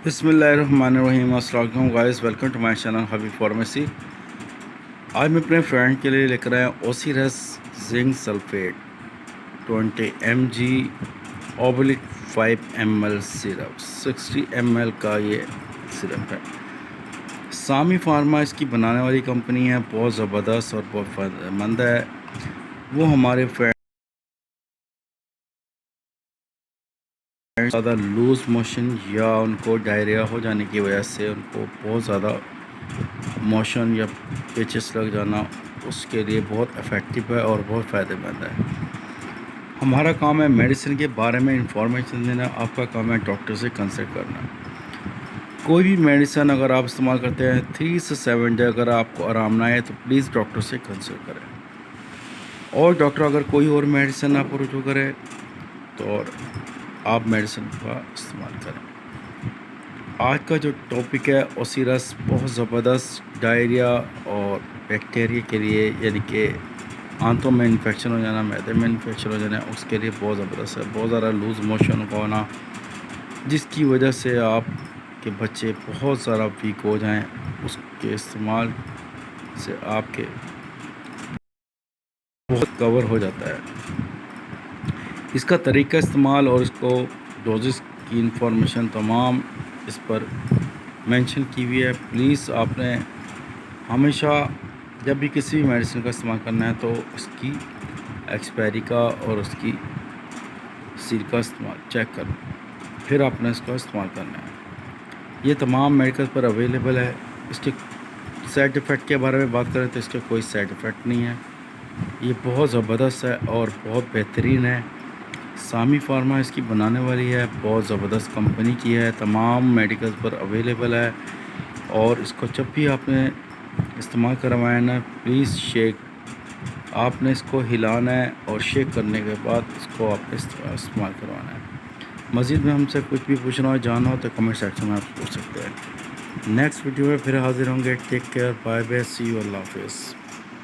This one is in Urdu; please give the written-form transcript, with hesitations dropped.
بسم اللہ الرحمن الرحیم۔ السلام علیکم guys, welcome to my channel Habib pharmacy. آج میں اپنے فرینڈ کے لیے لے کر آیا Osiris zinc sulphate 20 mg/5 ml syrup, 60 ml کا یہ سیرپ ہے۔ سامی فارما اس کی بنانے والی کمپنی ہے، بہت زبردست اور بہت فائدہ مند ہے۔ وہ ہمارے فرینڈ زیادہ لوز موشن یا ان کو ڈائریا ہو جانے کی وجہ سے ان کو بہت زیادہ موشن یا پیچز لگ جانا، اس کے لیے بہت افیکٹو ہے اور بہت فائدہ مند ہے۔ ہمارا کام ہے میڈیسن کے بارے میں انفارمیشن دینا، آپ کا کام ہے ڈاکٹر سے کنسلٹ کرنا۔ کوئی بھی میڈیسن اگر آپ استعمال کرتے ہیں 3 سے 7 ڈے اگر آپ کو آرام نہ آئے تو پلیز ڈاکٹر سے کنسلٹ کریں، اور ڈاکٹر اگر کوئی اور میڈیسن آپ کو رجوع کرے تو آپ میڈیسن کا استعمال کریں۔ آج کا جو ٹاپک ہے اوسیرس، بہت زبردست ڈائریا اور بیکٹیریا کے لیے، یعنی کہ آنتوں میں انفیکشن ہو جانا، معدے میں انفیکشن ہو جانا، اس کے لیے بہت زبردست ہے۔ بہت زیادہ لوز موشن کا ہونا جس کی وجہ سے آپ کے بچے بہت زیادہ ویک ہو جائیں، اس کے استعمال سے آپ کے بہت کور ہو جاتا ہے۔ اس کا طریقہ استعمال اور اس کو ڈوزز کی انفارمیشن تمام اس پر مینشن کی ہوئی ہے۔ پلیز آپ نے ہمیشہ جب بھی کسی بھی میڈیسن کا استعمال کرنا ہے تو اس کی ایکسپائری کا اور اس کی سیل کا استعمال چیک کریں، پھر آپ نے اس کا استعمال کرنا ہے۔ یہ تمام میڈیکل پر اویلیبل ہے۔ اس کے سائڈ ایفیکٹ کے بارے میں بات کریں تو اس کے کوئی سائڈ ایفیکٹ نہیں ہے۔ یہ بہت زبردست ہے اور بہت بہترین ہے۔ سامی فارما اس کی بنانے والی ہے، بہت زبردست کمپنی کی ہے، تمام میڈیکل پر اویلیبل ہے۔ اور اس کو جب بھی آپ نے استعمال کروایا نا، پلیز شیک، آپ نے اس کو ہلانا ہے اور شیک کرنے کے بعد اس کو آپ نے استعمال کروانا ہے۔ مزید میں ہم سے کچھ بھی پوچھنا ہو، جاننا ہو تو کمنٹ سیکشن میں آپ پوچھ سکتے ہیں۔ نیکسٹ ویڈیو میں پھر حاضر ہوں گے۔ Take care, bye bye, see you, اللہ حافظ۔